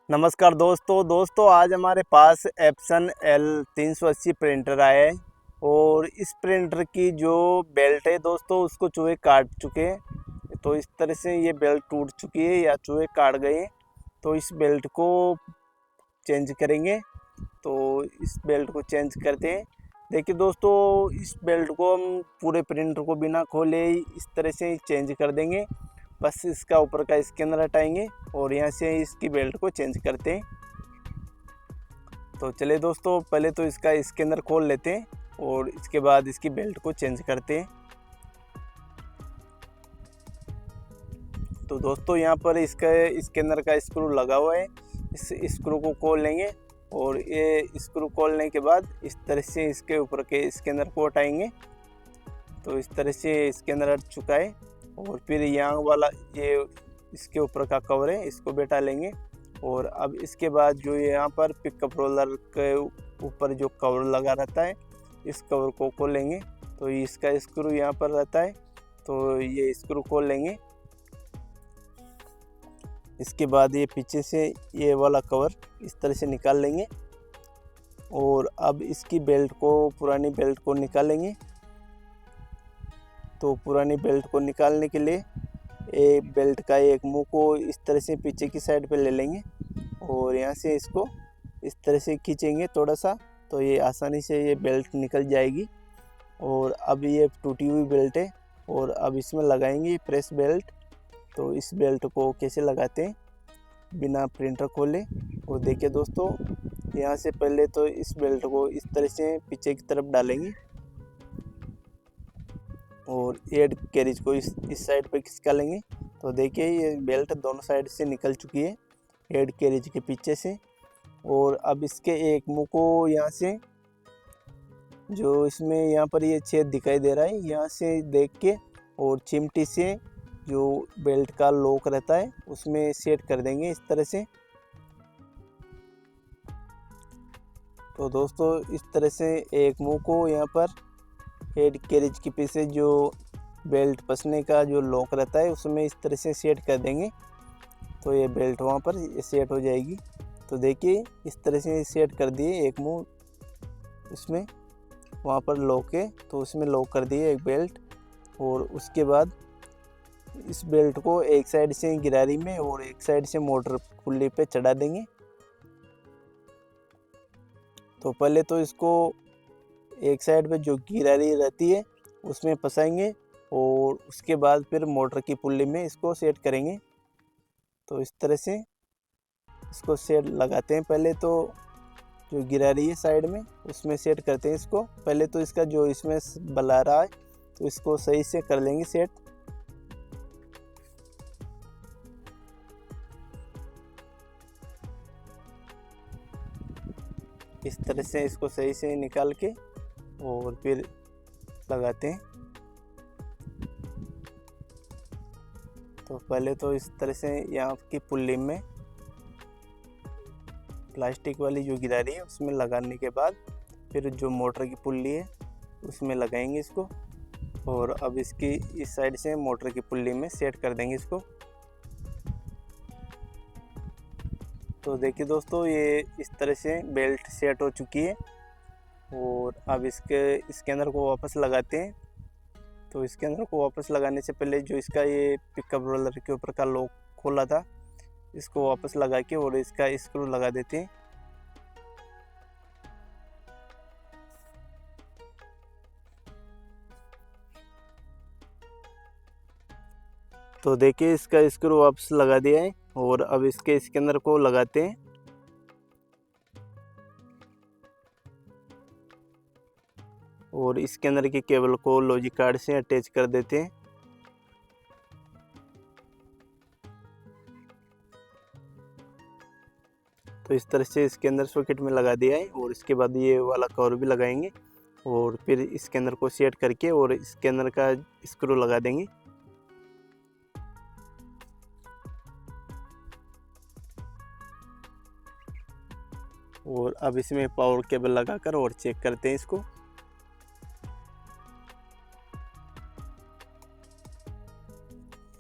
नमस्कार दोस्तों आज हमारे पास एप्सन L380 प्रिंटर आया है और इस प्रिंटर की जो बेल्ट है दोस्तों उसको चूहे काट चुके हैं। तो इस तरह से ये बेल्ट टूट चुकी है या चूहे काट गए हैं। तो इस बेल्ट को चेंज करेंगे। तो इस बेल्ट को चेंज करते हैं। देखिए दोस्तों, इस बेल्ट को हम पूरे प्रिंटर को बिना खोले इस तरह से चेंज कर देंगे। बस इसका ऊपर का स्कैनर हटाएंगे और यहाँ से इसकी बेल्ट को चेंज करते हैं। तो चलिए दोस्तों, पहले तो इसका स्कैनर खोल लेते हैं और इसके बाद इसकी बेल्ट को चेंज करते हैं। तो दोस्तों यहाँ पर इसका स्कैनर का स्क्रू लगा हुआ है। इस स्क्रू को खोल लेंगे और ये स्क्रू खोलने के बाद इस तरह से इसके ऊपर के स्कैनर को हटाएंगे। तो इस तरह से स्कैनर हट चुका है और फिर यहाँ वाला ये इसके ऊपर का कवर है, इसको बैठा लेंगे। और अब इसके बाद जो यहाँ पर पिकअप रोलर के ऊपर जो कवर लगा रहता है, इस कवर को खोलेंगे। तो इसका स्क्रू यहाँ पर रहता है, तो ये स्क्रू खोल लेंगे। इसके बाद ये पीछे से ये वाला कवर इस तरह से निकाल लेंगे और अब इसकी बेल्ट को, पुरानी बेल्ट को निकालेंगे। तो पुरानी बेल्ट को निकालने के लिए एक बेल्ट का एक मुंह को इस तरह से पीछे की साइड पे ले लेंगे और यहाँ से इसको इस तरह से खींचेंगे थोड़ा सा, तो ये आसानी से ये बेल्ट निकल जाएगी। और अब ये टूटी हुई बेल्ट है और अब इसमें लगाएंगे प्रेस बेल्ट। तो इस बेल्ट को कैसे लगाते हैं बिना प्रिंटर खोले, वो देखिए दोस्तों। यहाँ से पहले तो इस बेल्ट को इस तरह से पीछे की तरफ डालेंगे और हेड कैरिज को इस साइड पे खिसका लेंगे। तो देखिए ये बेल्ट दोनों साइड से निकल चुकी है हेड कैरिज के पीछे से। और अब इसके एक मुंह को यहाँ से, जो इसमें यहाँ पर ये छेद दिखाई दे रहा है, यहाँ से देख के और चिमटी से जो बेल्ट का लॉक रहता है उसमें सेट कर देंगे इस तरह से। तो दोस्तों इस तरह से एक मुंह को यहाँ पर हेड कैरिज के पीछे जो बेल्ट फंसने का जो लॉक रहता है उसमें इस तरह से सेट कर देंगे। तो ये बेल्ट वहाँ पर सेट हो जाएगी। तो देखिए इस तरह से सेट कर दिए एक मुंह, उसमें वहाँ पर लॉक है तो उसमें लॉक कर दिए एक बेल्ट। और उसके बाद इस बेल्ट को एक साइड से गिरारी में और एक साइड से मोटर पुल्ली पे चढ़ा देंगे। तो पहले तो इसको एक साइड पे जो गिरारी रहती है उसमें फंसाएंगे और उसके बाद फिर मोटर की पुल्ली में इसको सेट करेंगे। तो इस तरह से इसको सेट लगाते हैं। पहले तो जो गिरारी है साइड में उसमें सेट करते हैं इसको। पहले तो इसका जो इसमें बला रहा है तो इसको सही से कर लेंगे सेट। इस तरह से इसको सही से निकाल के और फिर लगाते हैं। तो पहले तो इस तरह से यहाँ की पुल्ली में प्लास्टिक वाली जो गिरारी है उसमें लगाने के बाद फिर जो मोटर की पुल्ली है उसमें लगाएंगे इसको। और अब इसकी इस साइड से मोटर की पुल्ली में सेट कर देंगे इसको। तो देखिए दोस्तों, ये इस तरह से बेल्ट सेट हो चुकी है। और अब इसके अंदर को वापस लगाते हैं। तो इसके अंदर को वापस लगाने से पहले जो इसका ये पिकअप रोलर के ऊपर का लॉक खोला था इसको वापस लगा के और इसका स्क्रू लगा देते हैं। तो देखिए इसका स्क्रू वापस लगा दिया है और अब इसके अंदर को लगाते हैं। और इसके अंदर के केबल को लॉजिक कार्ड से अटैच कर देते हैं। तो इस तरह से इसके अंदर सॉकेट में लगा दिया है और इसके बाद ये वाला कवर भी लगाएंगे और फिर इसके अंदर को सेट करके और इसके अंदर का स्क्रू लगा देंगे। और अब इसमें पावर केबल लगाकर और चेक करते हैं इसको।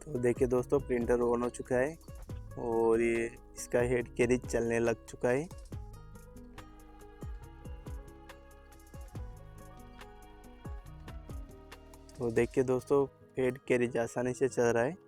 तो देखिए दोस्तों, प्रिंटर ऑन हो चुका है और ये इसका हेड कैरिज चलने लग चुका है। तो देखिए दोस्तों, हेड कैरिज आसानी से चल रहा है।